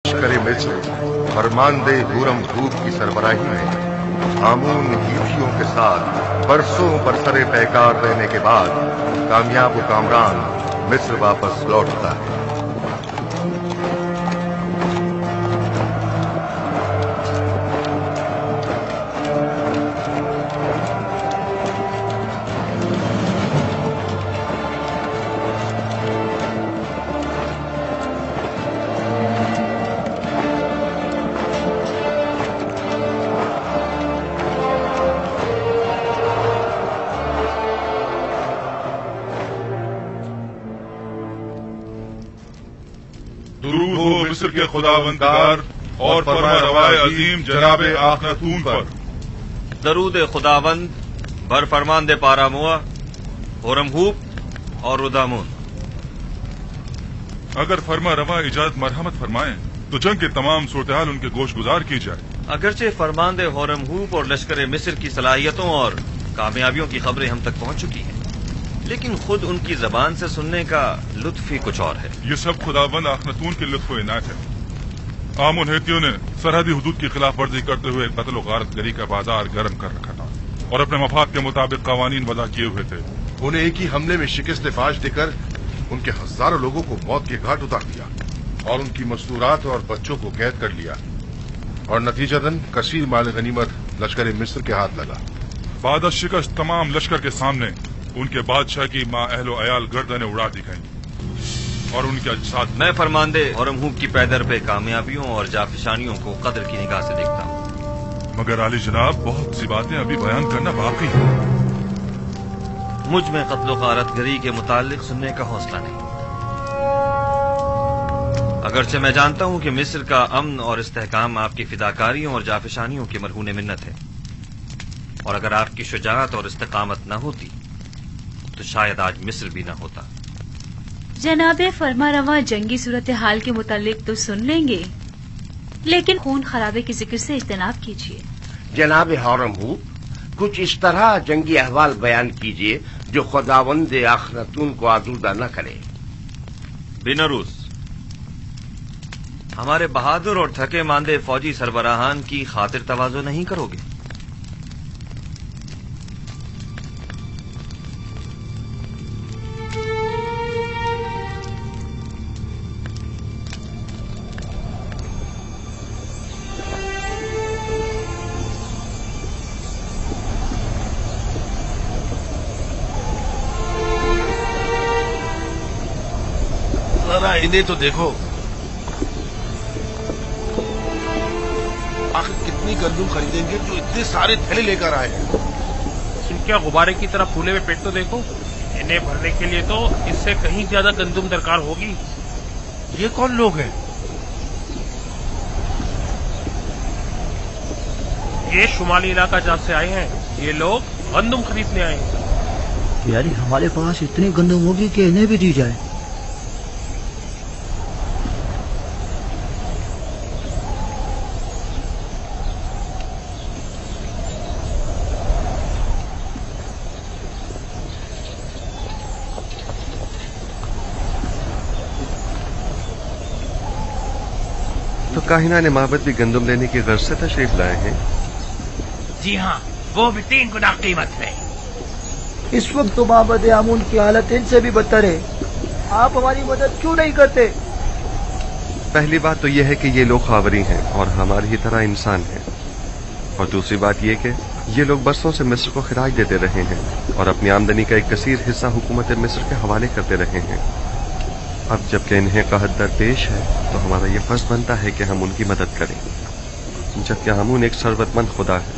लश्कर मिस्र फरमानदे हुरम धूप की सरबराही में आमून हीथियों के साथ बरसों बरसरे पैकार रहने के बाद कामयाब व कामरान मिस्र वापस लौटता है। दुरूद हो मिस्र के खुदावंदगार और फरमारवाए अजीम जनाब आखनतून पर। दरूद खुदावंद बर फरमानदे पारामुआ, होरमहूब और रुदामून। अगर फरमा रवा इजाजत मरहमत फरमाएं तो जंग के तमाम सूरत-ए-हाल उनके गोश गुजार की जाए। अगरचे फरमानदे होरमहूब और लश्कर मिस्र की सलाहियतों और कामयाबियों की खबरें हम तक पहुंच चुकी हैं, लेकिन खुद उनकी जबान से सुनने का लुत्फ ही कुछ और है। ये सब खुदावंद आखनतून के लुत्फ इनायत है। आमून हेतियों ने सरहदी हुदूद की खिलाफ वर्जी करते हुए कत्ल और गारतगरी का बाजार गर्म कर रखा था और अपने मफाद के मुताबिक कवानीन वज़ा किए हुए थे। उन्हें एक ही हमले में शिकस्त फाश देकर उनके हजारों लोगों को मौत के घाट उतार दिया और उनकी मस्तूरात और बच्चों को कैद कर लिया और नतीजतन कसीर माल गनीमत लश्कर मिस्र के हाथ लगा। बाद शिकस्त तमाम लश्कर के सामने उनके बादशाह की माँ अहलो अयाल गर्दनें उड़ा दी गईं और उनके अजसाद। मैं फरमानदे होरमहूब की पैदर पे कामयाबियों और जाफिशानियों को कदर की निगाह से देखता हूँ, मगर आली जनाब बहुत सी बातें अभी बयान करना बाकी है। मुझ में कत्ल गारतगरी के मुतालिक सुनने का हौसला नहीं। अगरचे मैं जानता हूँ कि मिस्र का अमन और इस्तेहकाम आपकी फिदाकारियों और जाफिशानियों की मरहून मिन्नत है, और अगर आपकी शुजाअत और इस्तेकामत न होती तो शायद आज मिस्र भी न होता। जनाबे फरमारवा जंगी सूरत हाल के मुतालिक तो सुन लेंगे, लेकिन खून खराबे के जिक्र से इज्तनाब कीजिए। जनाब होरमहूब, कुछ इस तरह जंगी अहवाल बयान कीजिए जो खुदावंद आखनतून को आजूदा न करे। बिनरूस, हमारे बहादुर और थके मांदे फौजी सरबराहान की खातिर तवाज़ो नहीं करोगे? जरा इन्हें तो देखो, आखिर कितनी गंदुम खरीदेंगे जो इतने सारे थैले लेकर आए हैं। इनके गुब्बारे की तरह फूले हुए पेट तो देखो। इन्हें भरने के लिए तो इससे कहीं ज्यादा गंदुम दरकार होगी। ये कौन लोग हैं? ये शुमाली इलाका जहाँ से आए हैं, ये लोग गंदुम खरीदने आए हैं। यानी हमारे पास इतनी गंदुम होगी कि इन्हें भी दी जाए। तो काहिना ने माबद भी गंदुम लेने की गर्ज से तशरीफ लाए हैं। जी हाँ, वो भी 3 गुना कीमत में। इस वक्त तो माबद आमून की हालत इनसे भी बदतर है। आप हमारी मदद क्यों नहीं करते? पहली बात तो यह है कि ये लोग खावरी हैं और हमारी ही तरह इंसान हैं, और दूसरी बात यह कि ये लोग बरसों से मिस्र को खिराज देते रहे हैं और अपनी आमदनी का एक कसीर हिस्सा हुकूमत मिस्र के हवाले करते रहे हैं। अब जबकि इन्हें कहत दरपेश है तो हमारा ये फर्ज बनता है कि हम उनकी मदद करें, जबकि आमून एक सरवतमंद खुदा है।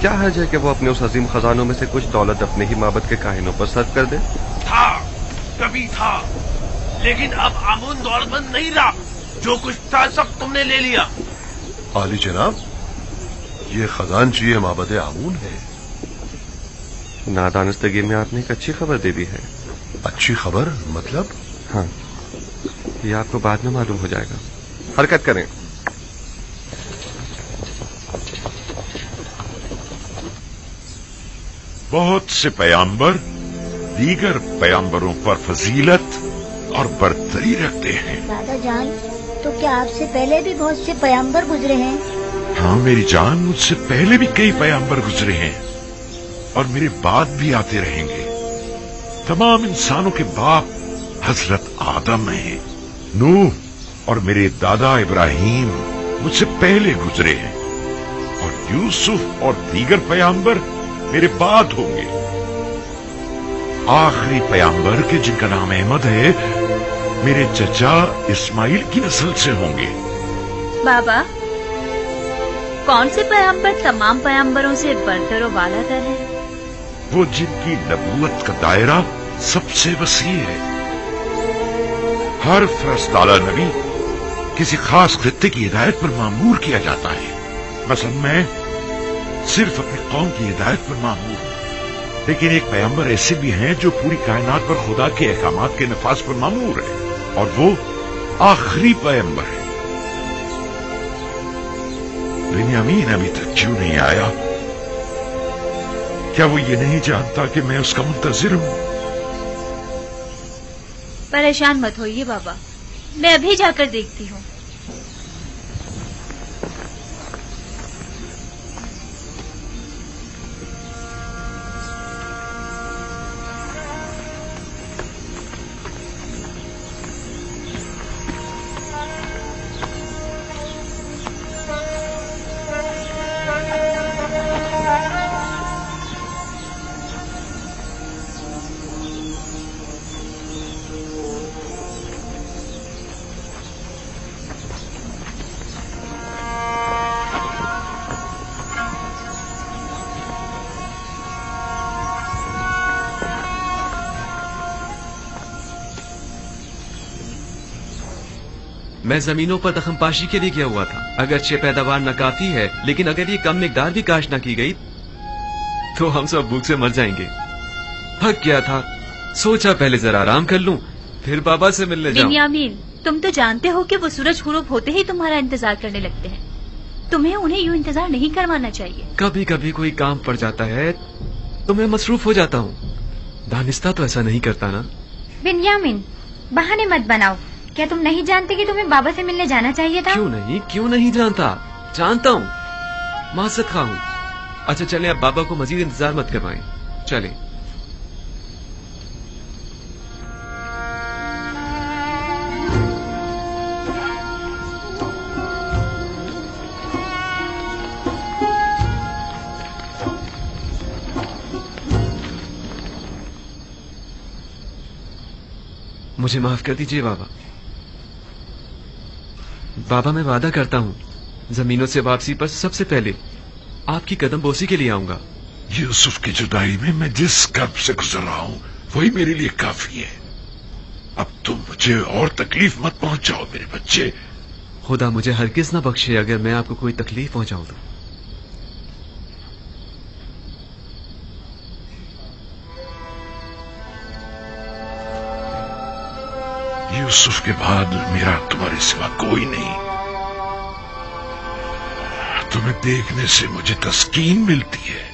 क्या हर्ज है कि वो अपने उस अजीम खजानों में से कुछ दौलत अपने ही माबद के काहिनों पर सर्व कर दे? था, कभी था, लेकिन अब आमून दौलतमंद नहीं रहा। जो कुछ था सब तुमने ले लिया। आली जनाब, ये खजानची माबद आमून है। नादानस्तगी में आपने एक अच्छी खबर दे दी है। अच्छी खबर मतलब? हाँ, ये आपको बाद में मालूम हो जाएगा। हरकत करें। बहुत से पैगंबर दीगर पैगंबरों पर फजीलत और बरतरी रखते हैं। दादा जान, تو کیا آپ سے پہلے بھی بہت سے پیغمبر گزرے ہیں؟ ہاں میری جان، مجھ سے پہلے بھی کئی پیغمبر گزرے ہیں اور میرے بعد بھی آتے رہیں گے۔ تمام انسانوں کے باپ حضرت آدم ہیں۔ نوح اور میرے دادا ابراہیم مجھ سے پہلے گزرے ہیں، اور یوسف اور دیگر پیغمبر میرے بعد ہوں گے۔ آخری پیغمبر کے جن کا نام احمد ہے میرے چچا اسماعیل کی نسل سے ہوں گے۔ بابا، کون سے پیغمبر تمام پیغمبروں سے برتر و بالا تر ہے؟ وہ جن کی نبوت کا دائرہ سب سے وسیع ہے۔ ہر فرستادہ نبی کسی خاص خطے کی ہدایت پر مامور کیا جاتا ہے۔ مثلا میں صرف اپنی قوم کی ہدایت پر مامور ہوں، لیکن ایک پیغمبر ایسے بھی ہیں جو پوری کائنات پر خدا کے احکامات کے نفاذ پر مامور ہے، اور وہ آخری پیغمبر ہے۔ بنیامین ابھی تک کیوں نہیں آیا؟ کیا وہ یہ نہیں جانتا کہ میں اس کا منتظر ہوں؟ پریشان مت ہوئیے بابا، میں ابھی جا کر دیکھتی ہوں۔ میں زمینوں پر تخم پاشی کے لیے کیا ہوا تھا، اگرچہ پیداوار ناکافی ہے، لیکن اگر یہ کم مقدار بھی کاشت نہ کی گئی تو ہم سب بھوک سے مر جائیں گے۔ تھک گیا تھا، سوچا پہلے ذرا آرام کر لوں، پھر بابا سے ملنے جاؤں۔ بنیامین، تم تو جانتے ہو کہ وہ سورج غروب ہوتے ہی تمہارا انتظار کرنے لگتے ہیں، تمہیں انہیں یوں انتظار نہیں کروانا چاہیے۔ کبھی کبھی کوئی کام پڑ جاتا ہے تو میں مصروف ہو جاتا ہوں، دانستہ تو ایسا نہیں کرتا نا۔ بنیامین، بہانے مت بناؤ، کیا تم نہیں جانتے کہ تمہیں بابا سے ملنے جانا چاہیے تھا؟ کیوں نہیں جانتا، جانتا ہوں، معذرت خواہ ہوں۔ اچھا چلیں، اب بابا کو مزید انتظار مت کروائیں، چلیں۔ مجھے معاف کر دیجئے بابا۔ بابا میں وعدہ کرتا ہوں زمینوں سے واپسی پر سب سے پہلے آپ کی قدم بوسی کے لیے آؤں گا۔ یوسف کی جدائی میں جس کرب سے گزر رہا ہوں وہی میرے لیے کافی ہے۔ اب تم مجھے اور تکلیف مت پہنچاؤ میرے بچے۔ خدا مجھے ہرگز نہ بخشے اگر میں آپ کو کوئی تکلیف پہنچاؤں تو۔ یوسف کے بعد میرا تمہارے سوا کوئی نہیں۔ تمہیں دیکھنے سے مجھے تسکین ملتی ہے۔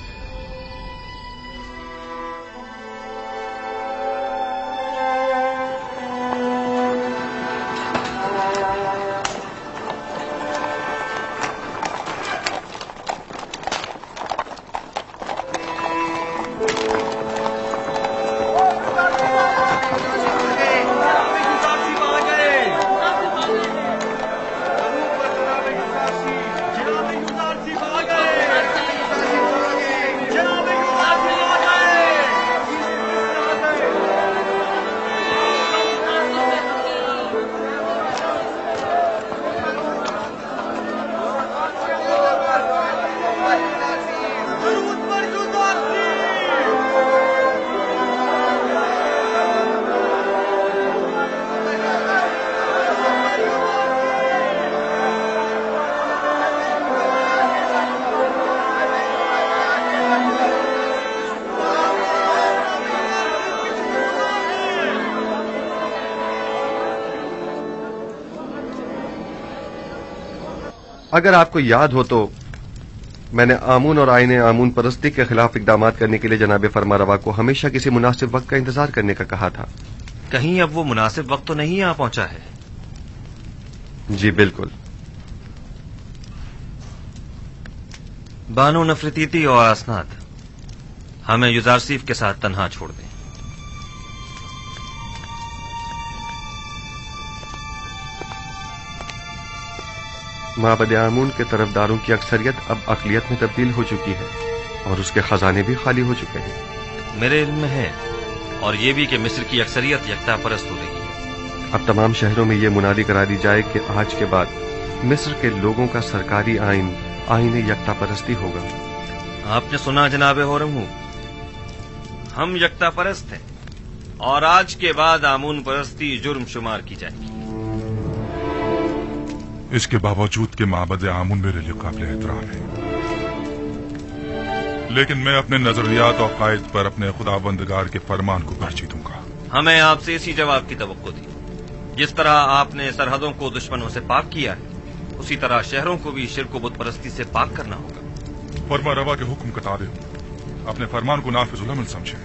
اگر آپ کو یاد ہو تو میں نے آمون اور آئین آمون پرستی کے خلاف اقدامات کرنے کے لیے جناب فرمانروا کو ہمیشہ کسی مناسب وقت کا انتظار کرنے کا کہا تھا۔ کہیں اب وہ مناسب وقت تو نہیں آ پہنچا ہے؟ जी बिल्कुल। बानो नफरतीती और असनाद, हमें युजारसीफ के साथ तन्हा छोड़ दें। माबद आमून के तरफदारों की अक्सरियत अब अकलियत में तब्दील हो चुकी है और उसके खजाने भी खाली हो चुके हैं। मेरे इल्म में है, और ये भी कि मिस्र की अक्सरियत यकता परस्त हो रही है। अब तमाम शहरों में ये मुनादी करा दी जाए कि आज के बाद मिस्र के लोगों का सरकारी आईन यकता परस्ती होगा। आपने सुना जनाब होरमू, हम यकता परस्त हैं और आज के बाद आमून परस्ती जुर्म शुमार की जाएगी। इसके बावजूद कि माबद आमून मेरे लिए काबिल एहतराम है, लेकिन मैं अपने नजरियात और कायद पर अपने खुदाबंदगार के फरमान को तरजीह दूंगा। हमें आपसे इसी जवाब की तवक्को थी। जिस तरह आपने सरहदों को दुश्मनों से पाक किया है, उसी तरह शहरों को भी शिर्क व बुत परस्ती से पाक करना होगा। फरमा रवा के हुक्म के ताबे अपने फरमान को नाफिजुल अमल समझे।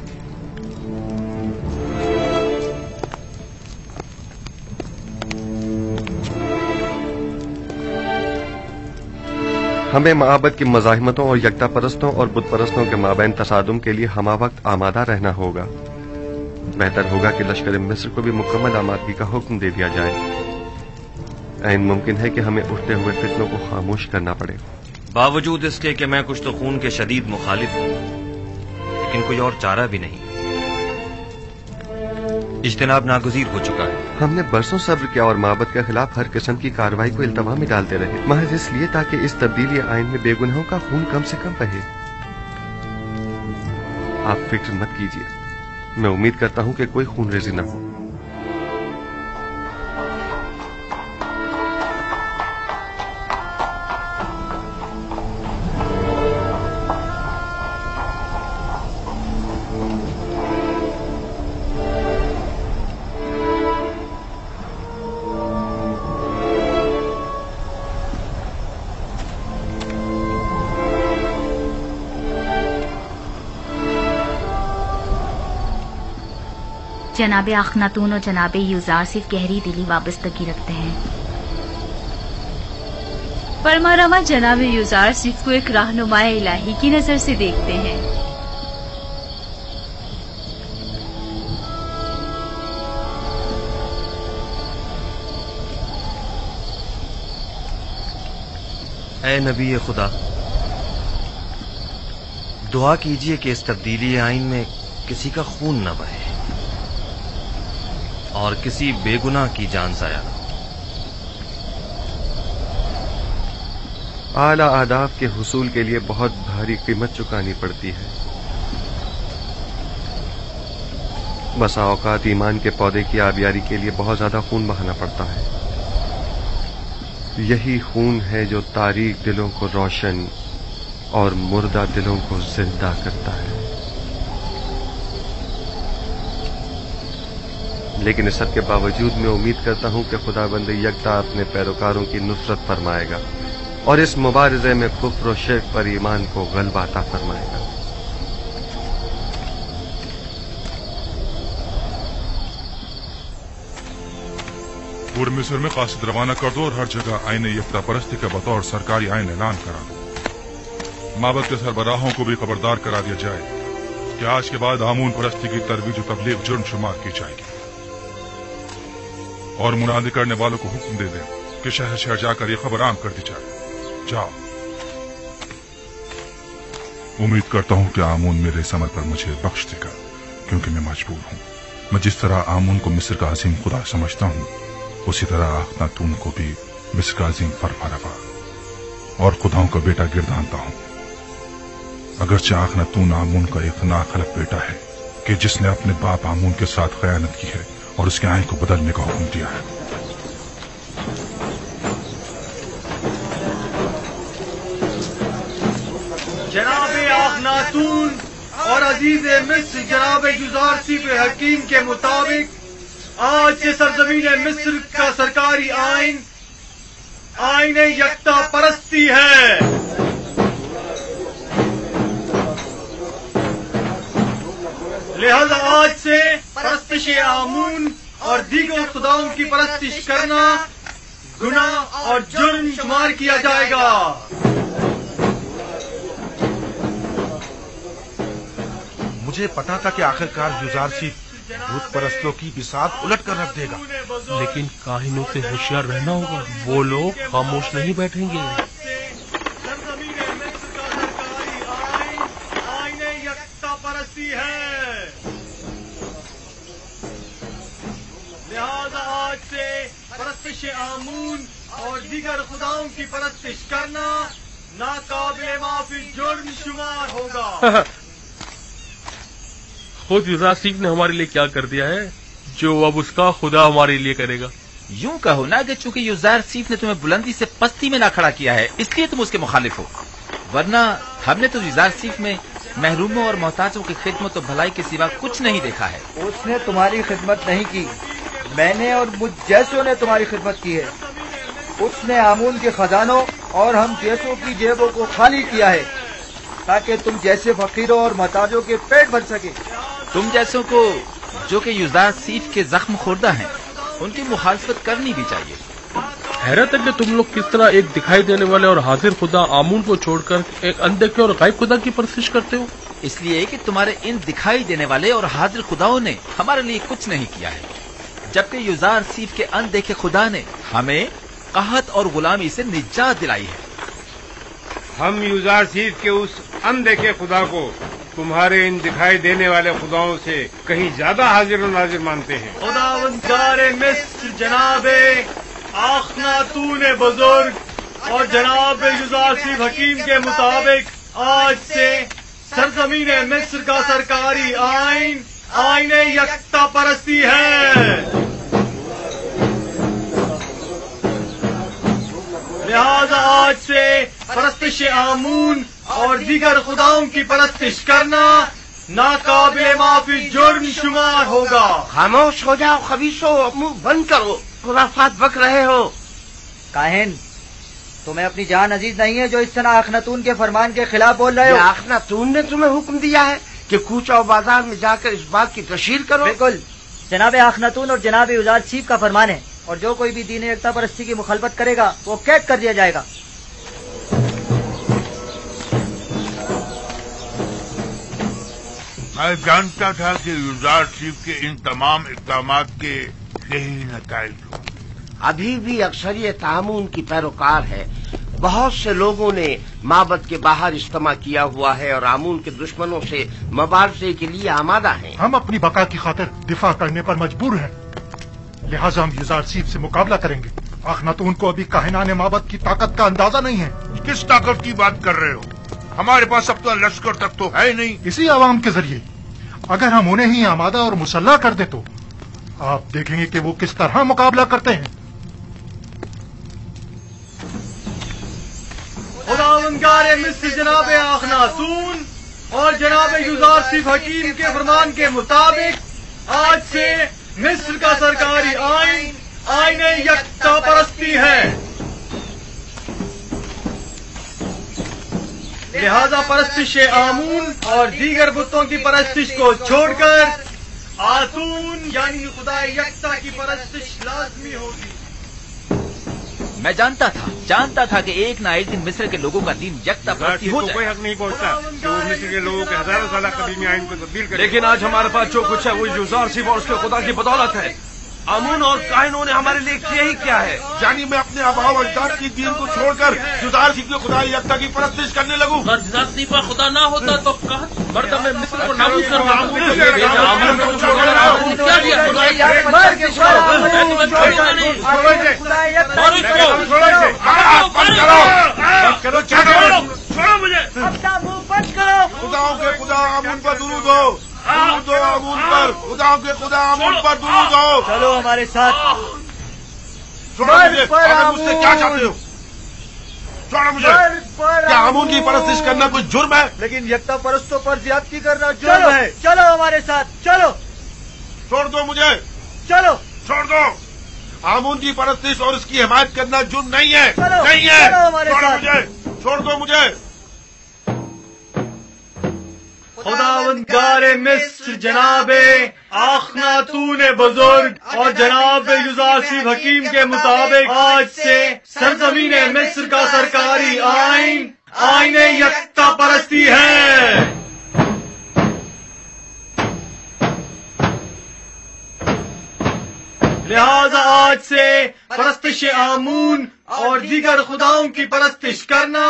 हमें माबद की मज़ाहिमतों और यकता परस्तों और बुत परस्तों के माबैन तसादुम के लिए हमा वक्त आमादा रहना होगा। बेहतर होगा कि लश्कर मिस्र को भी मुकम्मल आमादगी का हुक्म दे दिया जाए। ऐन मुमकिन है कि हमें उठते हुए फितनों को खामोश करना पड़े। बावजूद इसके कि मैं कुछ तो खून के शदीद मुखालिफ हूं, लेकिन कोई और चारा भी नहीं। इज्तिनाब नागुज़ीर हो चुका है। हमने बरसों सब्र किया और माबद के खिलाफ हर किस्म की कार्रवाई को इल्तवा में डालते रहे, महज इसलिए ताकि इस तब्दीली आइन में बेगुनाहों का खून कम से कम बहे। आप फिक्र मत कीजिए, मैं उम्मीद करता हूं कि कोई खून रेजी न हो। जनाब अखनातून और जनाब यूजार सिर्फ गहरी दिली वाबस्तगी रखते हैं। फरमारवा जनाब यूजार सिर्फ को एक रहनुमाए इलाही की नजर से देखते हैं। ऐ नबी खुदा, दुआ कीजिए कि इस तब्दीली आइन में किसी का खून न बहे और किसी बेगुनाह की जान जाया न। आला आदाब के हुसूल के लिए बहुत भारी कीमत चुकानी पड़ती है। बसा औकात ईमान के पौधे की आबियारी के लिए बहुत ज्यादा खून बहाना पड़ता है। यही खून है जो तारीक दिलों को रोशन और मुर्दा दिलों को जिंदा करता है। लेकिन इस सब के बावजूद मैं उम्मीद करता हूं कि खुदाबंद यकता अपने पैरोकारों की नुसरत फरमाएगा और इस मुबारजे में कुफ्र और शिर्क पर ईमान को गलबा अता फरमाएगा। पूरे मिस्र में कासिद रवाना कर दो और हर जगह आईन यकता परस्ती का बतौर सरकारी आईन ऐलान करा दो। माबद के सरबराहों को भी खबरदार करा दिया जाए कि आज के बाद आमून परस्ती की तरवीज और तबलीग जुर्म शुमार की जाएगी और मुनादी करने वालों को हुक्म दे दें कि शहर शहर जाकर ये खबर आम कर दी जाए। जाओ। उम्मीद करता हूं कि आमून मेरे इस अमल पर मुझे बख्श देगा, क्योंकि मैं मजबूर हूं। मैं जिस तरह आमून को मिस्र का अजीम खुदा समझता हूं, उसी तरह अखनातून को भी मिस्र का अजीम फरमारवा और खुदाओं का बेटा गिरदानता हूं। अगरचे अखनातून आमून का एक नाखलक बेटा है कि जिसने अपने बाप आमून के साथ खयानत की है और उसके आइन को बदलने का हुक्म दिया है। जनाब अखनातून और अजीज मिस्र जनाब युजारसिफ हकीम के मुताबिक आज से सरजमीन मिस्र का सरकारी आइन यकता परस्ती है। लिहाजा आज से परस्तिश आमून और दीगर खुदाओं की परस्तिश करना गुनाह और जुर्म शुमार किया जाएगा। मुझे पता था कि आखिरकार युजारसीफ भूत परस्तों की बिसात उलट कर रख देगा, लेकिन काहिनों से होशियार रहना होगा। वो लोग खामोश नहीं बैठेंगे। परस्ती है, लिहाजा आज से परस्तिश आमून और दीगर खुदाओं की परस्तिश करना नाकाबिले माफी जुर्म शुमार होगा। खुद युजारसीफ ने हमारे लिए क्या कर दिया है जो अब उसका खुदा हमारे लिए करेगा। यूं कहो ना कि चूंकि युजारसीफ ने तुम्हें बुलंदी से पस्ती में ना खड़ा किया है इसलिए तुम उसके मुखालिफ हो, वरना हमने तो युजारसीफ में महरूमों और मोहताजों की खिदमत और भलाई के सिवा कुछ नहीं देखा है। उसने तुम्हारी खिदमत नहीं की, मैंने और मुझ जैसों ने तुम्हारी खिदमत की है। उसने आमून के खजानों और हम जैसों की जेबों को खाली किया है ताकि तुम जैसे फकीरों और मोहताजों के पेट भर सके। तुम जैसों को जो कि युजारसीफ के जख्म खुर्दा हैं उनकी मुखालफत करनी भी चाहिए। हैरत है कि तुम लोग किस तरह एक दिखाई देने वाले और हाजिर खुदा आमून को छोड़कर एक अनदेखे और गायब खुदा की परस्तिश करते हो। इसलिए कि तुम्हारे इन दिखाई देने वाले और हाजिर खुदाओं ने हमारे लिए कुछ नहीं किया है, जबकि युजारसीफ के अनदेखे खुदा ने हमें कहत और गुलामी से निजात दिलाई है। हम युजारसीफ के उस अनदेखे खुदा को तुम्हारे इन दिखाई देने वाले खुदाओं से कहीं ज्यादा हाजिर और नाजिर मानते हैं। खुदावंदारे मिस्र जनाबे आखनातून बुजुर्ग और जनाब युजारसीफ हकीम के मुताबिक आज से सरजमीन मिस्र का सरकारी आइन आईने यकता परस्ती है। लिहाजा आज से परस्तिश आमून और दीगर खुदाओं की परस्तिश करना नाकाबिले माफी जुर्म शुमार होगा। खामोश हो जाओ खबीसो, मुंह बंद करो, खुराफात बक रहे हो। काहिन, तुम्हें अपनी जान अजीज नहीं है जो इस तरह अखनातून के फरमान के खिलाफ बोल रहे हो? अखनातून ने तुम्हें हुक्म दिया है कि कूचा और बाजार में जाकर इस बात की तशहीर करो। बिल्कुल, जनाब अखनातून और जनाब युजारसीफ का फरमान है, और जो कोई भी दीन एकता परस्ती की मुखालफत करेगा वो कैद कर दिया जाएगा। मैं जानता था कि युजारसीफ के इन तमाम इक़दामात के यही नताइज होंगे। अभी भी अक्सरियत आमून की पैरोकार है। बहुत से लोगों ने माबद के बाहर इज्तिमा किया हुआ है और आमून के दुश्मनों से मुबारजे के लिए आमादा हैं। हम अपनी बका की खातिर दिफा करने पर मजबूर हैं, लिहाजा हम युजारसीफ से मुकाबला करेंगे। अखनातून को अभी काहिनाने माबद की ताकत का अंदाजा नहीं है। किस ताकत की बात कर रहे हो? हमारे पास अब तो लश्कर तक तो है नहीं। इसी आवाम के जरिए अगर हम उन्हें ही आमादा और मुसल्ला कर दे तो आप देखेंगे कि वो किस तरह मुकाबला करते हैं। खुदावंदारे मिस्र जनाब अखनातून और जनाब युजारसीफ हकीम के फरमान के मुताबिक आज से मिस्र का सरकारी आइन आईने यकता परस्ती है। लिहाजा परस्तिश आमून और दीगर बुतों की परस्तिश को छोड़कर आतून यानी खुदा यकता की परस्तिश लाजमी होगी। मैं जानता था कि एक ना एक दिन मिस्र के लोगों का दीन यकता परस्ती हो जाए। कोई हक नहीं पहुंचता जो मिस्र के लोगों के हजारों साल कदीमी आइन को तब्दील करे। लेकिन आज हमारे पास जो कुछ है वो युजारसीफ और उसके खुदा की बदौलत है। आमून और काहिनों ने हमारे लिए किया ही क्या है? यानी मैं अपने आबाओ अजदाद की दीन को छोड़कर युजारसीफ के खुदा यकता की परस्तिश करने लगूं। अगर युजारसीफ का खुदा ना होता तो मर्द में मिस्र को नाबूद कर खुदाओं के खुदा आमून पर दुरूद हो, दुरूद हो आमून पर, खुदाओं के खुदा आमून पर दुरूद हो। चलो हमारे साथ। छोड़ो मुझे, आखिर मुझसे क्या चाहते हो? छोड़ो मुझे। क्या आमून की परस्तिश करना कोई जुर्म है? लेकिन यकता परस्तों पर ज्यादती करना जुर्म है। चलो हमारे साथ, चलो। छोड़ दो मुझे, चलो छोड़ दो। आमून की परस्तिश और उसकी हिमायत करना जुर्म नहीं है, नहीं है। छोड़ो मुझे, छोड़ दो मुझे। खुदावंदारे मिस्र जनाबे आखनातून बुजुर्ग और जनाब युजारसीफ हकीम के मुताबिक आज से सरजमीन मिस्र का सरकारी आइन आईन यकता परस्ती है। लिहाजा आज से परस्तिश आमून और दीगर खुदाओं की परस्तिश करना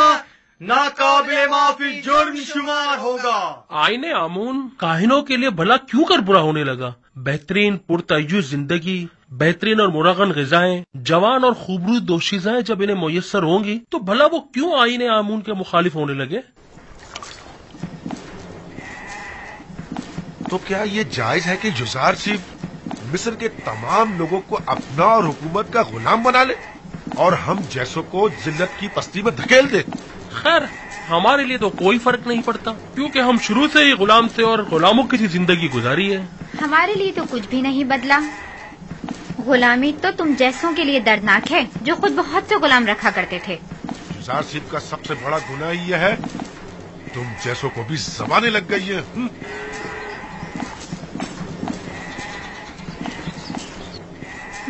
नाकाबिले माफी जुर्म शुमार होगा। आईने आमून काहिनों के लिए भला क्यों कर बुरा होने लगा? बेहतरीन पुरतय्युज जिंदगी, बेहतरीन और मुरगन ग़िज़ाएं, जवान और खूबरूद दोशीज़ाएं जब इन्हें मुयस्सर होंगी तो भला वो क्यों आईने आमून के मुखालिफ होने लगे? तो क्या ये जायज है कि जुज़ार सिर्फ मिस्र के तमाम लोगों को अपना और हुकूमत का गुलाम बना ले और हम जैसों को जिल्लत की पस्ती में धकेल दे? खैर, हमारे लिए तो कोई फर्क नहीं पड़ता क्योंकि हम शुरू से ही गुलाम थे और गुलामों की जिंदगी गुजारी है। हमारे लिए तो कुछ भी नहीं बदला। गुलामी तो तुम जैसों के लिए दर्दनाक है जो खुद बहुत से गुलाम रखा करते थे। जुज़ार सिर्फ का सबसे बड़ा गुनाह यह है तुम जैसों को भी ज़बानें लग गई है।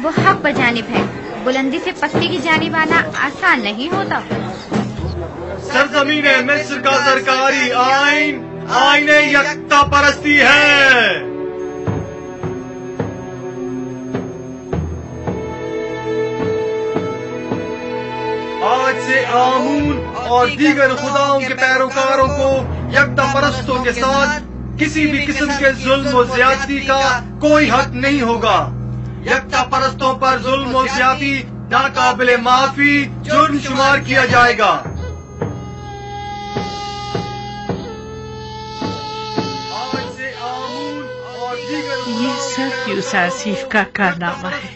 वो हक बजानिब है, बुलंदी से पस्ती की जानिब आना आसान नहीं होता। सरजमीन मिस्र का सरकारी आइन आईन यकता परस्ती है। आज से आमून और दीगर खुदाओं के पैरोकारों को यकता परस्तों के साथ किसी भी किस्म के जुल्म और ज्यादती का कोई हक नहीं होगा। यकता परस्तों पर जुल्म और ज्यादती नाकाबिले माफी जुर्म शुमार किया जाएगा। ये सब यूसुफ का कारनामा है।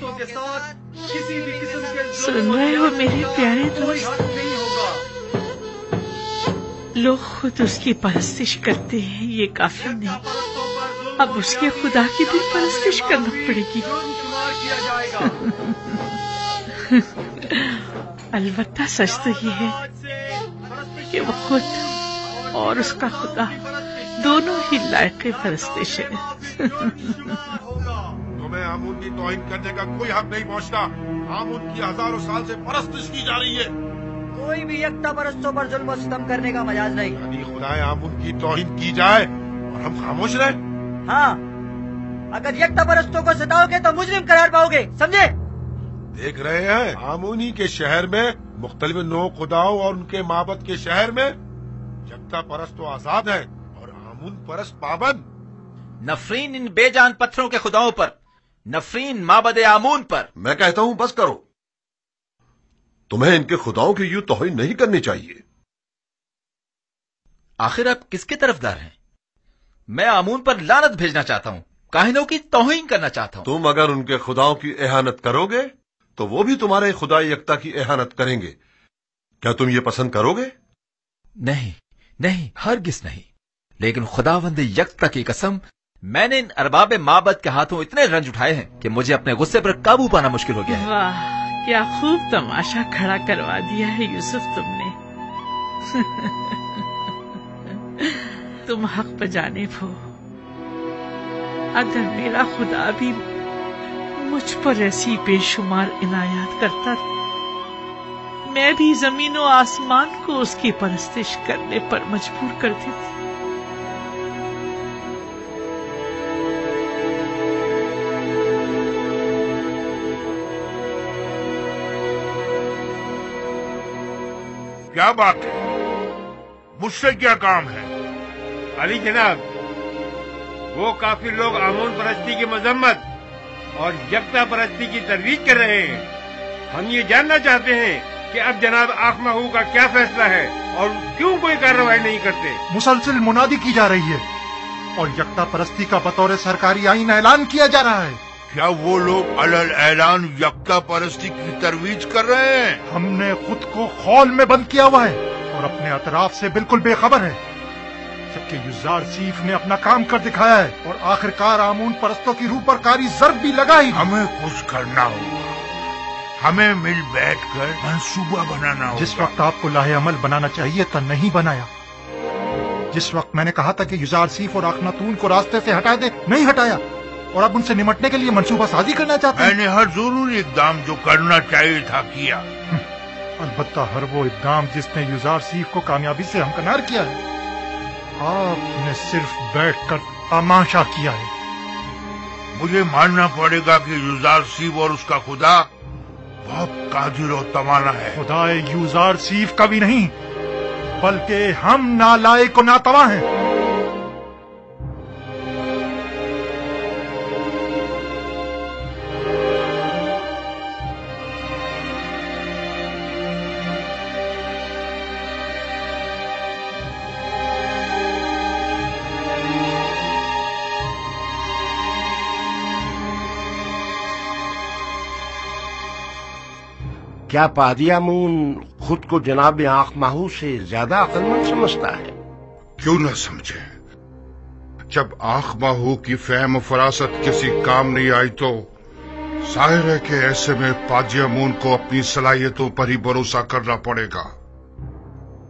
सुन रहे हो मेरे प्यारे दोस्त? लोग खुद उसकी परस्तिश करते हैं, ये काफी नहीं, अब उसके खुदा की भी परस्तिश करना पड़ेगी। अलबत्ता सच तो ये है कि वो खुद और उसका खुदा दोनों ही लायक परस्तिश है। तुम्हें आमून की तौहीन करने का कोई हक नहीं पहुंचता। आमून की हजारों साल से परस्तिश की जा रही है। कोई भी यकता परस्तों पर जुल्म और सितम करने का मजाज नहीं। यानी खुदाए आमून की तौहीन की जाए और हम खामोश रहे? हाँ, अगर यकता परस्तों को सताओगे तो मुजरिम करार पाओगे, समझे? देख रहे हैं आमूनी के शहर में मुख्तलिफ नौ खुदाओं और उनके माबद के शहर में यकता परस्त तो आजाद है और आमून परस्त पाबंद। नफरीन इन बेजान पत्थरों के खुदाओं पर, नफरीन माबद आमून पर। मैं कहता हूं बस करो, तुम्हें इनके खुदाओं की यूं तौहीन नहीं करनी चाहिए। आखिर आप किसके तरफदार हैं? मैं आमून पर लानत भेजना चाहता हूं, काहिनों की तौहीन करना चाहता हूं। तुम अगर उनके खुदाओं की एहानत करोगे तो वो भी तुम्हारे खुदा यकता की एहानत करेंगे। क्या तुम ये पसंद करोगे? नहीं नहीं, हरगिज नहीं। लेकिन खुदावंद यकता की कसम, मैंने इन अरबाब माबद के हाथों इतने रंज उठाए हैं कि मुझे अपने गुस्से पर काबू पाना मुश्किल हो गया है। वाह, क्या खूब तमाशा खड़ा करवा दिया है यूसुफ तुमने। तुम हक बजानिब हो। अगर मेरा खुदा भी मुझ पर ऐसी बेशुमार इनायत करता, मैं भी जमीन और आसमान को उसकी परस्तिश करने पर मजबूर कर देती। क्या बात है? मुझसे क्या काम है? अली जनाब, वो काफी लोग आमून परस्ती की मजम्मत और यकता परस्ती की तरवीज कर रहे हैं। हम ये जानना चाहते हैं कि अब जनाब आखमाहू का क्या फैसला है और क्यों कोई कार्रवाई नहीं करते। मुसलसल मुनादी की जा रही है और यकता परस्ती का बतौर सरकारी आईन ऐलान किया जा रहा है। क्या वो लोग अलल ऐलान यकता परस्ती की तरवीज कर रहे हैं? हमने खुद को खौल में बंद किया हुआ है और अपने अतराफ से बिल्कुल बेखबर है, जबकि युजार सीफ ने अपना काम कर दिखाया है और आखिरकार आमून परस्तों की रूह पर कारी ज़र्ब भी लगाई। हमें कुछ करना होगा, हमें मिल बैठकर मंसूबा बनाना होगा। जिस वक्त आपको लाहे अमल बनाना चाहिए था नहीं बनाया। जिस वक्त मैंने कहा था कि युजार सीफ और अखनातून को रास्ते से हटा दे, नहीं हटाया। और अब उनसे निमटने के लिए मंसूबा साजी करना चाहते हैं। मैंने हर जरूरी इकदाम जो करना चाहिए था किया। अलबत्ता हर वो इकदाम जिसने युजार सीफ को कामयाबी से हमकनार किया है, आपने सिर्फ बैठकर तमाशा किया है। मुझे मानना पड़ेगा कि युजार सीफ और उसका खुदा बहुत कादिर और तवाना है। खुदाए युजार सीफ का भी नहीं, बल्कि हम नालायक और नातवा हैं। क्या पादी आमून खुद को जनाब आंख माहू से ज्यादा अक्लमंद समझता है? क्यों न समझे। जब आंख माहू की फहम फरासत किसी काम नहीं आई तो जाहिर है कि ऐसे में पादी आमून को अपनी सलाहियतों पर ही भरोसा करना पड़ेगा।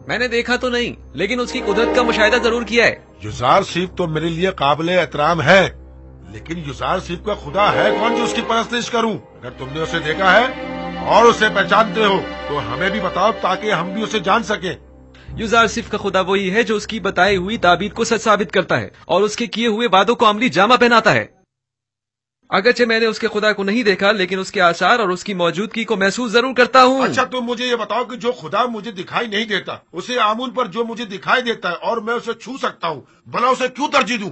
मैंने देखा तो नहीं, लेकिन उसकी कुदरत का मुशाहिदा जरूर किया है। युजार सीफ तो मेरे लिए काबिल एहतराम है, लेकिन युजार सीफ का खुदा है कौन जो उसकी परस्तिश करूं? अगर तुमने उसे देखा है और उसे पहचानते हो तो हमें भी बताओ ताकि हम भी उसे जान सके। युजार सिफ का खुदा वही है जो उसकी बताई हुई ताबीर को सच साबित करता है और उसके किए हुए वादों को अमली जामा पहनाता है। अगरचे मैंने उसके खुदा को नहीं देखा, लेकिन उसके आसार और उसकी मौजूदगी को महसूस जरूर करता हूँ। अच्छा, तुम मुझे ये बताओ कि जो खुदा मुझे दिखाई नहीं देता उसे आमून पर जो मुझे दिखाई देता है और मैं उसे छू सकता हूँ, भला उसे क्यों तरजीह दूं?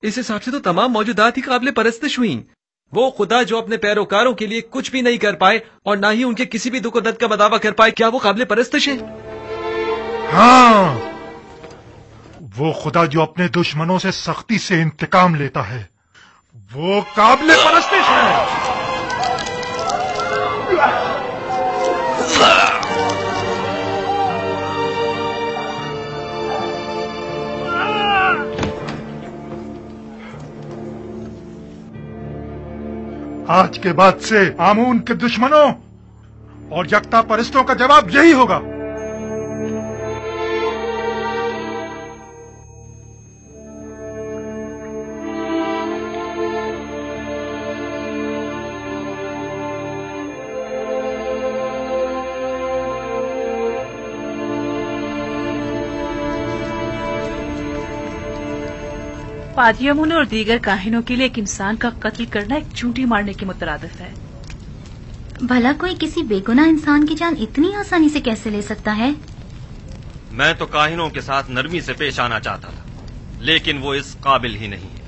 इस हिसाब से तो तमाम मौजूदात ही काबिल परस्तिश हुई। वो खुदा जो अपने पैरोकारों के लिए कुछ भी नहीं कर पाए और ना ही उनके किसी भी दुख और दर्द का दावा कर पाए, क्या वो काबिल परस्तिश है? हाँ, वो खुदा जो अपने दुश्मनों से सख्ती से इंतकाम लेता है, वो काबिल परस्तिश है। आज के बाद से आमून के दुश्मनों और यकता परस्तों का जवाब यही होगा। पादियामुन और दीगर काहिनों के लिए एक इंसान का कत्ल करना एक चूंटी मारने के मुतरादिफ है। भला कोई किसी बेगुनाह इंसान की जान इतनी आसानी से कैसे ले सकता है? मैं तो काहिनों के साथ नरमी से पेश आना चाहता था, लेकिन वो इस काबिल ही नहीं है।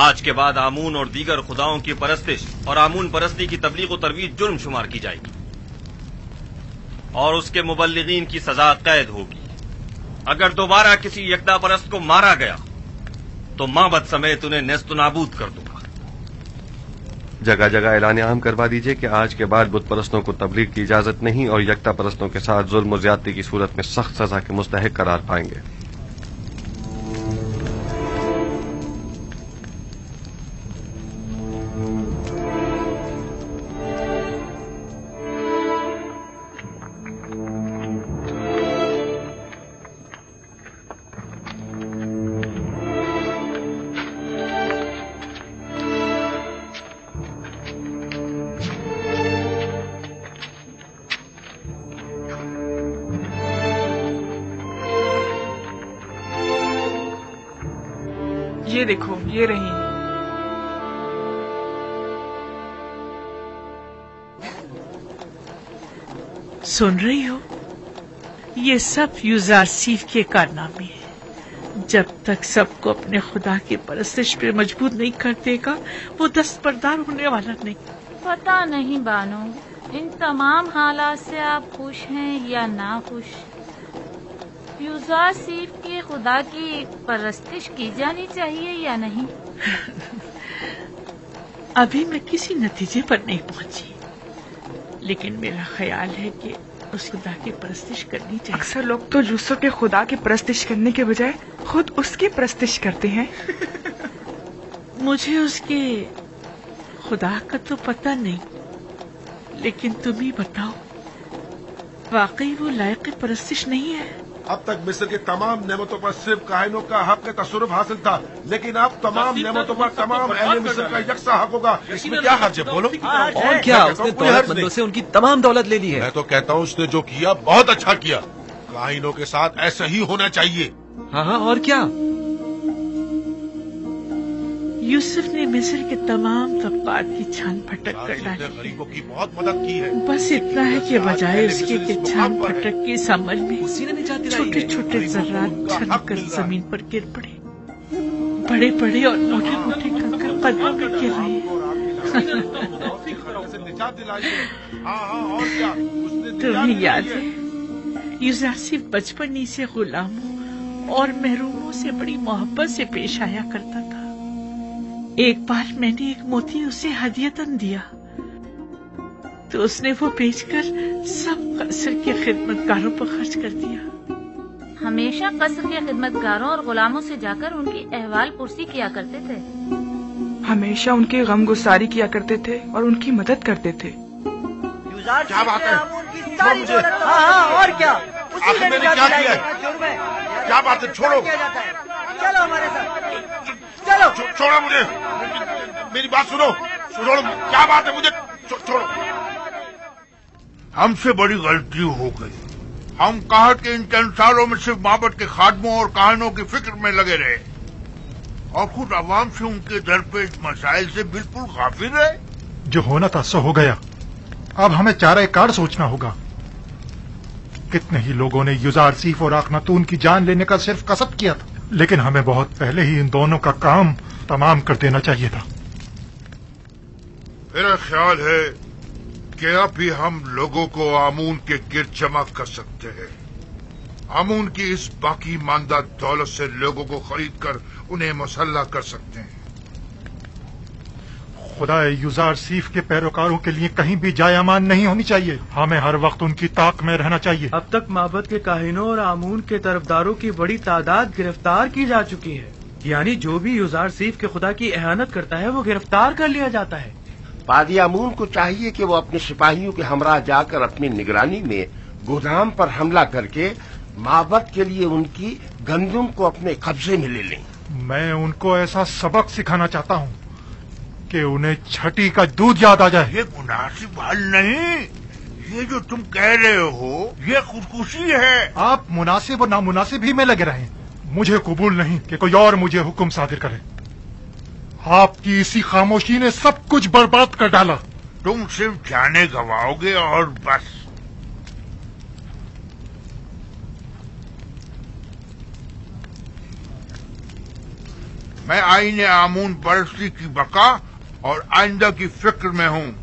आज के बाद आमून और दीगर खुदाओं की परस्तिश और आमून परस्ती की तबलीग और तरवीज जुर्म शुमार की जाएगी और उसके मुबल्लिगीन की सजा कैद होगी। अगर दोबारा किसी यकदा परस्त को मारा गया तो माबद समेत उन्हें नेस्त नाबूद कर दूंगा। जगह जगह ऐलान आम करवा दीजिए कि आज के बाद बुत परस्तों को तबलीग की इजाजत नहीं और यकता परस्तों के साथ जुल्म और ज्यादती की सूरत में सख्त सजा के मुस्तहिक करार पाएंगे। ये देखो, ये रही। सुन रही हो? ये सब युजार सीफ के कारनामे हैं। जब तक सबको अपने खुदा की परस्तिश पे मजबूर नहीं कर देगा, वो दस्तबरदार होने वाला नहीं। पता नहीं बानो, इन तमाम हालात से आप खुश हैं या ना खुश? युजार सीफ के खुदा की परस्तिश की जानी चाहिए या नहीं? अभी मैं किसी नतीजे पर नहीं पहुंची, लेकिन मेरा ख्याल है कि उस खुदा की परस्तिश करनी चाहिए। अक्सर लोग तो यूसुफ के खुदा की परस्तिश करने के बजाय खुद उसकी परस्तिश करते हैं। मुझे उसके खुदा का तो पता नहीं, लेकिन तुम ही बताओ, वाकई वो लायक परस्तिश नहीं है? अब तक मिस्र की तमाम नेमतों पर सिर्फ काहिनों का हक तसरुफ हासिल था, लेकिन अब तमाम नेमतों पर तमाम अहले मिस्र का यकसा हक होगा। इसमें क्या हर्ज है, बोलो? और क्या, उसने दौलतमंदों से उनकी तमाम दौलत ले ली है। मैं तो कहता हूँ उसने जो किया बहुत अच्छा किया। काहिनों के साथ ऐसा ही होना चाहिए। हाँ हाँ, और क्या? यूसुफ ने मिस्र के तमाम तबकात की छान फटक कर डाली। गरीबों की बहुत मदद की है। बस इतना है कि बजाय उसके कि छान फटक की समझ में छोटे छोटे जर्रात छलकर जमीन पर गिर पड़े। बड़े बड़े और मोटे मोटे कंकर कदमों में गिर रहे। तुम्हें याद है यूसुफ बचपन ही से गुलामों और महरूमों से बड़ी मोहब्बत से पेश आया करता था। एक बार मैंने एक मोती उसे हदियतन दिया तो उसने वो बेचकर सब कसर के खिदमतगारों पर खर्च कर दिया। हमेशा कसर के खिदमतगारों और गुलामों से जाकर उनकी अहवाल पुरसी किया करते थे। हमेशा उनकी गम गुसारी किया करते थे और उनकी मदद करते थे। क्या बात है? हाँ, और क्या? आखिर मैंने क्या किया है? क्या बात है? छोड़ो, चलो हमारे साथ, चलो। छोड़ो मुझे, मेरी बात सुनो। छोड़ो, क्या बात है? मुझे छोड़ो। हमसे बड़ी गलती हो गई। हम कहत के इन चंद सालों में सिर्फ माबद के खादमों और काहिनों की फिक्र में लगे रहे और खुद अवाम से उनके दरपेश मसाइल से बिल्कुल गाफिल रहे। जो होना था सो हो गया। अब हमें चारा कार सोचना होगा। कितने ही लोगों ने युजारसीफ और आखनातून की जान लेने का सिर्फ कसद किया था, लेकिन हमें बहुत पहले ही इन दोनों का काम तमाम कर देना चाहिए था। मेरा ख्याल है कि अब भी हम लोगों को आमून के गिर्द जमा कर सकते हैं। आमून की इस बाकी मानदा दौलत से लोगों को खरीद कर उन्हें मुसल्ला कर सकते हैं। खुदा युजारसीफ के पैरोकारों के लिए कहीं भी जाय अमान नहीं होनी चाहिए। हमें हर वक्त उनकी ताक में रहना चाहिए। अब तक माबद के काहिनों और आमून के तरफदारों की बड़ी तादाद गिरफ्तार की जा चुकी है। यानी जो भी युजारसीफ के खुदा की एहानत करता है वो गिरफ्तार कर लिया जाता है। पादी आमून को चाहिए कि वो अपने सिपाहियों के हमरा जाकर अपनी निगरानी में गोदाम पर हमला करके माबद के लिए उनकी गंदुम को अपने कब्जे में ले लें। मैं उनको ऐसा सबक सिखाना चाहता हूँ कि उन्हें छठी का दूध याद आ जाए। ये मुनासिब हल नहीं। ये जो तुम कह रहे हो ये खुदकुशी है। आप मुनासिब और नामुनासिब ही में लगे रहें। मुझे कबूल नहीं कि कोई और मुझे हुक्म सादिर करे। आपकी इसी खामोशी ने सब कुछ बर्बाद कर डाला। तुम सिर्फ जाने गवाओगे और बस। मैं आईने आमून परस्ती की बका और आइंदा की फिक्र में हूँ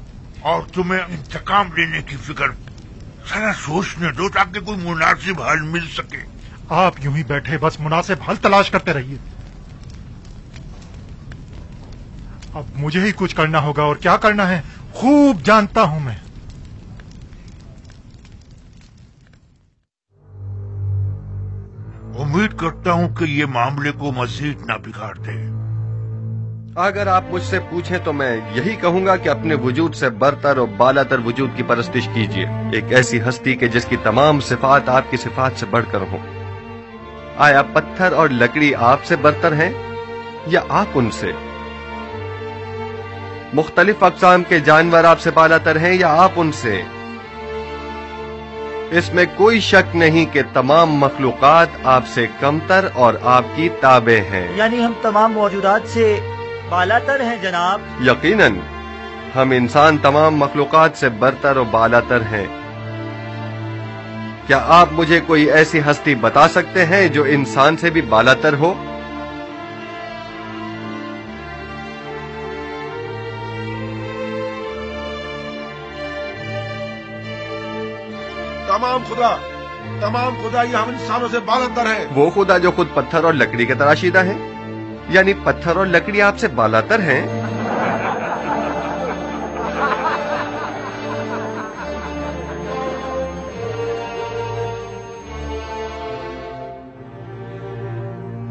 और तुम्हें इंतकाम लेने की फिक्र। सारा सोचने दो ताकि कोई मुनासिब हल मिल सके। आप यूं ही बैठे बस मुनासिब हल तलाश करते रहिए। अब मुझे ही कुछ करना होगा और क्या करना है खूब जानता हूं मैं। उम्मीद करता हूं कि ये मामले को मजीद ना बिगाड़ दे। अगर आप मुझसे पूछें तो मैं यही कहूंगा कि अपने वजूद से बरतर और बालातर वजूद की परस्तिश कीजिए। एक ऐसी हस्ती के जिसकी तमाम सिफात आपकी सिफात से बढ़कर हो। आया पत्थर और लकड़ी आपसे बरतर हैं या आप उनसे? मुख्तलिफ अक़साम के जानवर आपसे बालातर हैं या आप उनसे? इसमें कोई शक नहीं कि तमाम मखलूकात आपसे कमतर और आपकी ताबे हैं। यानी हम तमाम मौजूदात से बालातर हैं जनाब। यकीनन हम इंसान तमाम मखलूकात से बरतर और बालातर हैं। क्या आप मुझे कोई ऐसी हस्ती बता सकते हैं जो इंसान से भी बालातर हो? तमाम खुदा ये हम इंसानों से बालातर है। वो खुदा जो खुद पत्थर और लकड़ी के तराशीदा है, यानी पत्थर और लकड़ी आपसे बालातर हैं।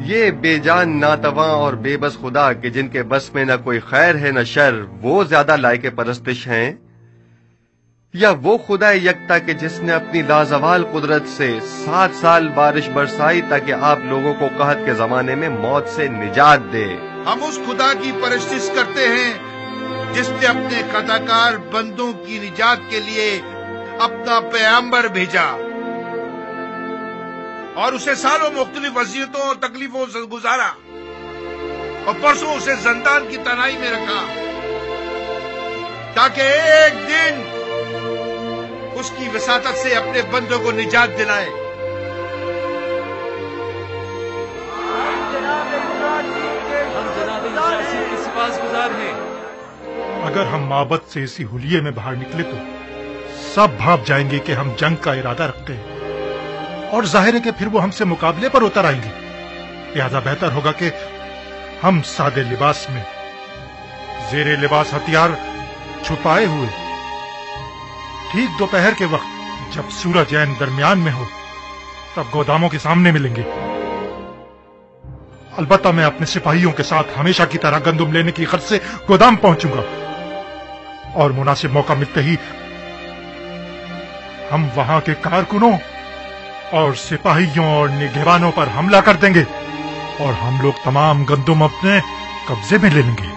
ये बेजान नातवा और बेबस खुदा के जिनके बस में न कोई खैर है न शर, वो ज्यादा लायक परस्तिश हैं یا وہ خدا یکتا کہ جس نے اپنی لازوال قدرت سے 7 سال بارش برسائی تاکہ آپ لوگوں کو قحط کے زمانے میں موت سے نجات دے؟ ہم اس خدا کی پرستش کرتے ہیں جس نے اپنے خطاکار بندوں کی نجات کے لیے اپنا پیغمبر بھیجا اور اسے سالوں مختلف اذیتوں اور تکلیفوں سے گزارا اور پرسوں اسے زندان کی تنہائی میں رکھا تاکہ ایک دن اس کی وساطت سے اپنے بندوں کو نجات دلائے۔ اگر ہم معبد سے اسی حلیے میں باہر نکلے تو سب بھانپ جائیں گے کہ ہم جنگ کا ارادہ رکھتے ہیں، اور ظاہر ہے کہ پھر وہ ہم سے مقابلے پر اتر آئیں گے۔ لہذا بہتر ہوگا کہ ہم سادے لباس میں، زیر لباس ہتھیار چھپائے ہوئے، ٹھیک دوپہر کے وقت جب سورج عین درمیان میں ہو تب گوداموں کے سامنے ملیں گے۔ البتہ میں اپنے سپاہیوں کے ساتھ ہمیشہ کی طرح گندم لینے کی غرض سے گودام پہنچوں گا، اور مناسب موقع ملتے ہی ہم وہاں کے کارکنوں اور سپاہیوں اور نگہبانوں پر حملہ کر دیں گے، اور ہم لوگ تمام گندم اپنے قبضے میں لے لیں گے۔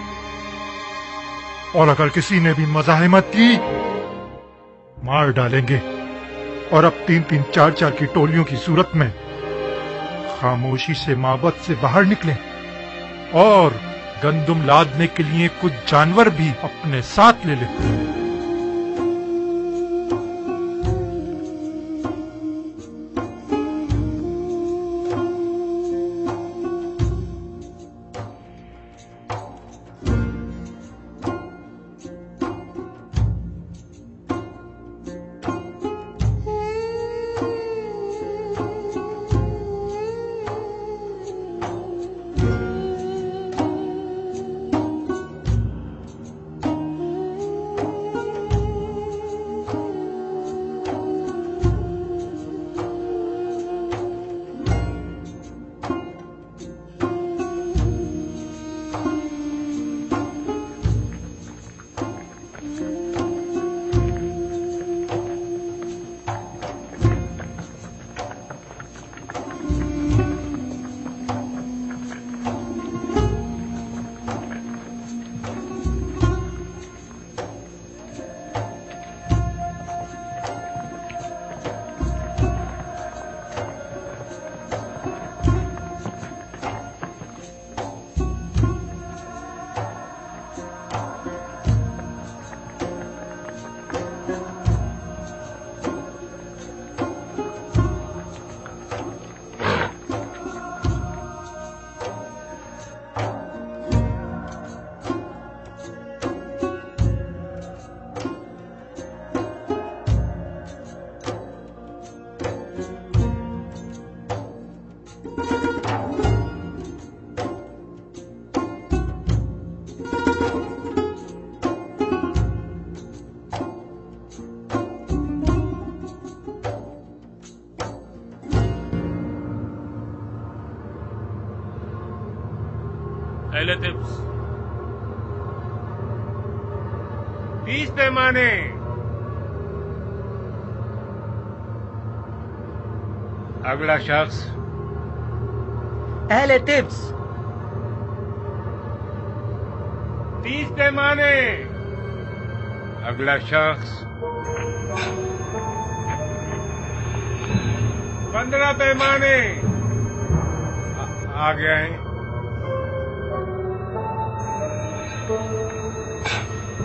اور اگر کسی نے بھی مزاحمت کی مار ڈالیں گے، اور اب 3-3 4-4 کی ٹولیوں کی صورت میں خاموشی سے معبد سے باہر نکلیں، اور گندم لادنے کے لیے کچھ جانور بھی اپنے ساتھ لے لیں۔ اہل طبس 30 پیمانے، اگلا شخص اہل طبس 30 پیمانے، اگلا شخص 15 پیمانے، آگے آئیں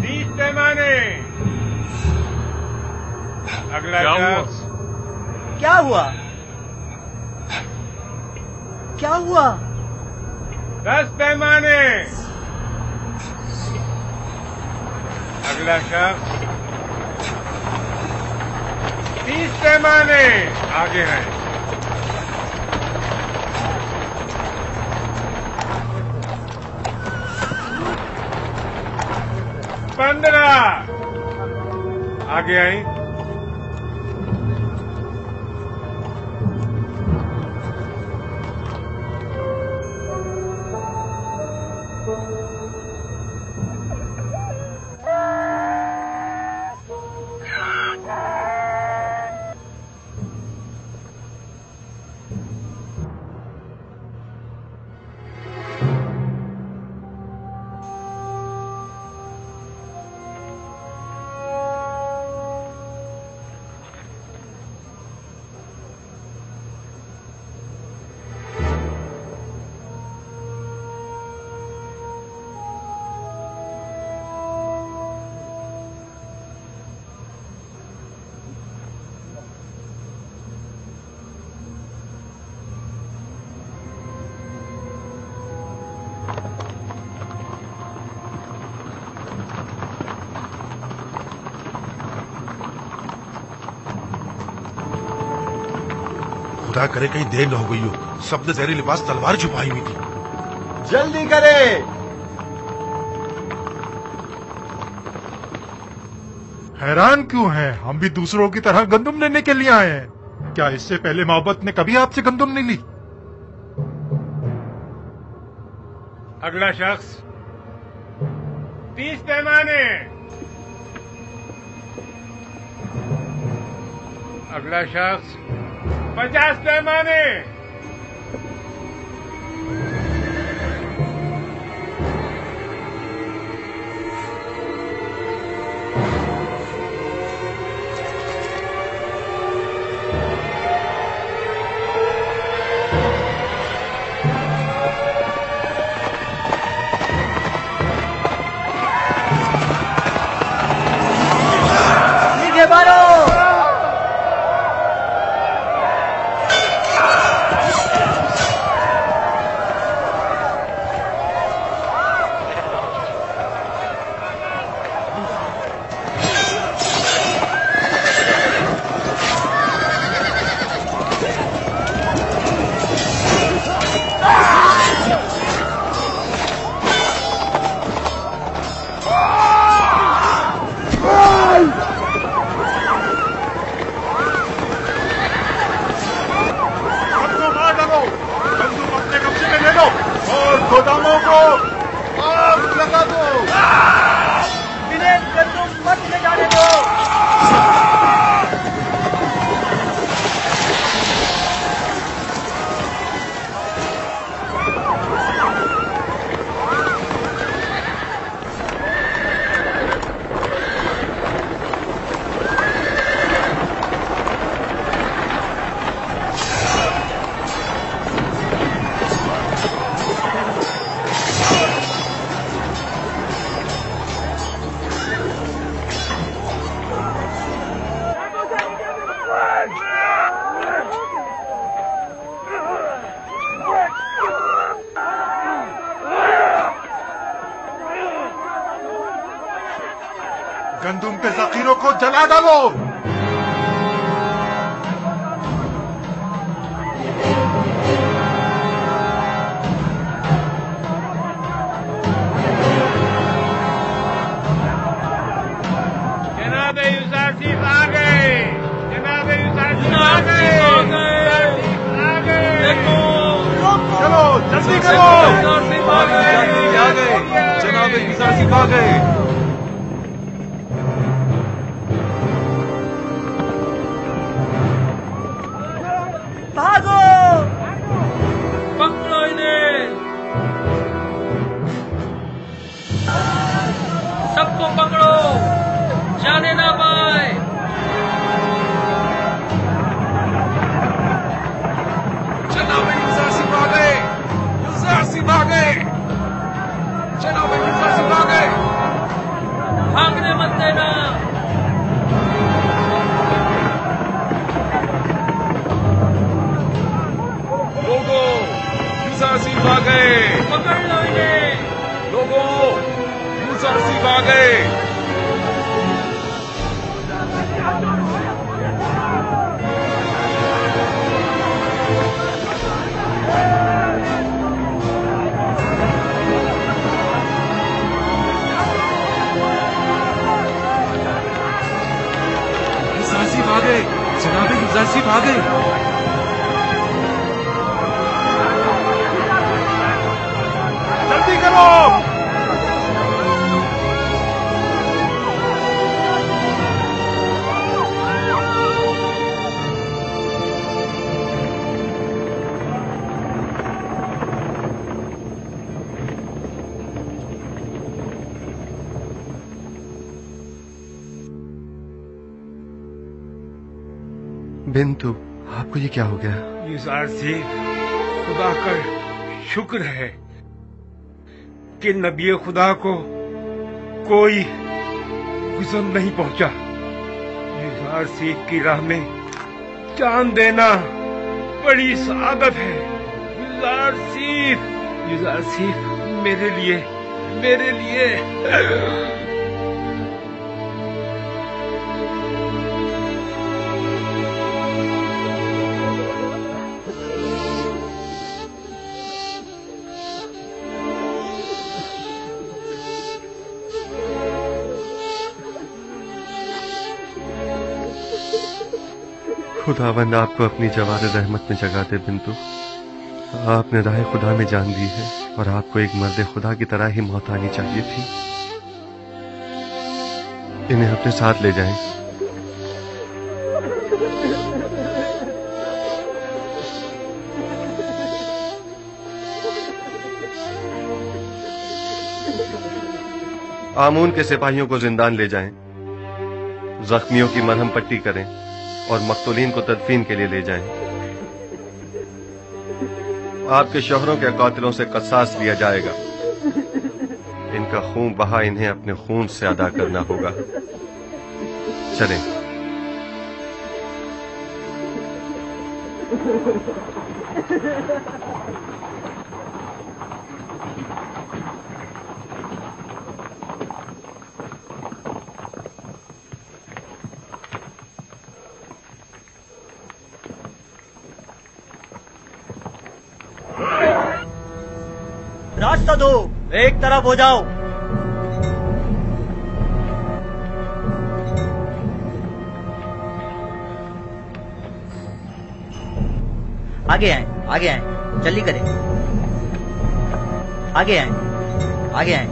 30 پیمانے، اگلا شخص کیا ہوا؟ کیا ہوا؟ 10 پیمانے، اگلا شخص 30 پیمانے، آگے ہیں 15، آگے آئیں 15 खुदा करे कहीं देर न हो गई हो। सबने जहरी लिबास तलवार छुपाई हुई थी। जल्दी करे। हैरान क्यों हैं? हम भी दूसरों की तरह गंदुम लेने के लिए आए हैं। क्या इससे पहले मोहब्बत ने कभी आपसे गंदुम नहीं ली? अगला शख्स 30 पैमाने। अगला शख्स 50 पैमाने। गोदामों को आग लगा दो। इन्हें गंदुम मत ले जाने दो। गंदुम के जखीरों को जला डालो। जनाब यूसुफ आ गए। जनाब यूसुफ आ गए। आ गए। देखो चलो जल्दी करो। आ गए। जनाब यूसुफ आ गए। भागो। पकड़ो इन्हें। सबको पकड़ो, जाने ना पाए। जनाब यूसुफ आ गए। यूसुफ आ गए। जनाब यूसुफ आ गए। भागने मत देना। लोगों यूसुफ आ गए। पकड़ लो इन्हें। लोगों यूसुफ आ गए। यूसुफ आ गए। जनाब यूसुफ आ गए। जल्दी करो। बिंतु, आपको ये क्या हो गया? यूसुफ, खुदा का शुक्र है कि नबी खुदा को कोई गुज़र नहीं पहुंचा। यूसुफ की राह में जान देना बड़ी सआदत है। यूसुफ मेरे लिए खुदावंद आपको अपनी जवार रहमत में जगा दे बिंतु। आपने राह खुदा में जान दी है और आपको एक मर्द खुदा की तरह ही मौत आनी चाहिए थी। इन्हें अपने साथ ले जाएं। आमून के सिपाहियों को जिंदान ले जाएं, जख्मियों की मरहम पट्टी करें और मकतूलीन को तदफीन के लिए ले जाएं। आपके शोहरों के कातिलों से क़सास लिया जाएगा। इनका खून बहा इन्हें अपने खून से अदा करना होगा। चलें। रास्ता दो, एक तरफ हो जाओ। आगे आए, आगे आए, जल्दी करें। आगे आए, आगे आए।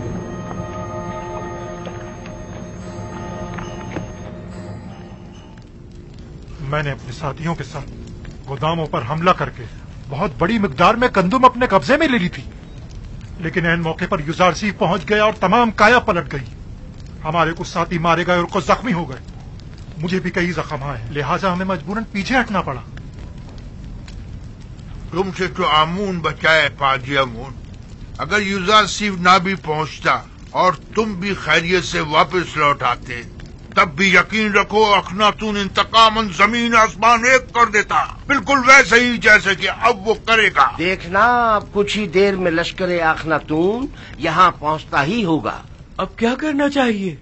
मैंने अपने साथियों के साथ गोदामों पर हमला करके बहुत बड़ी मिकदार में गंदुम अपने कब्जे में ले ली थी, लेकिन ऐन मौके पर युजार सीफ पहुंच गया और तमाम काया पलट गई। हमारे कुछ साथी मारे गए और कुछ जख्मी हो गए। मुझे भी कई जख्म आए, लिहाजा हमें मजबूरन पीछे हटना पड़ा। तुमसे तो आमून बचाए पाजी आमून। अगर युजार सीफ ना भी पहुंचता और तुम भी खैरियत से वापस लौट आते, तब भी यकीन रखो अखनातून इंतकामन जमीन आसमान एक कर देता, बिल्कुल वैसे ही जैसे कि अब वो करेगा। देखना, अब कुछ ही देर में लश्कर अखनातून यहाँ पहुँचता ही होगा। अब क्या करना चाहिए?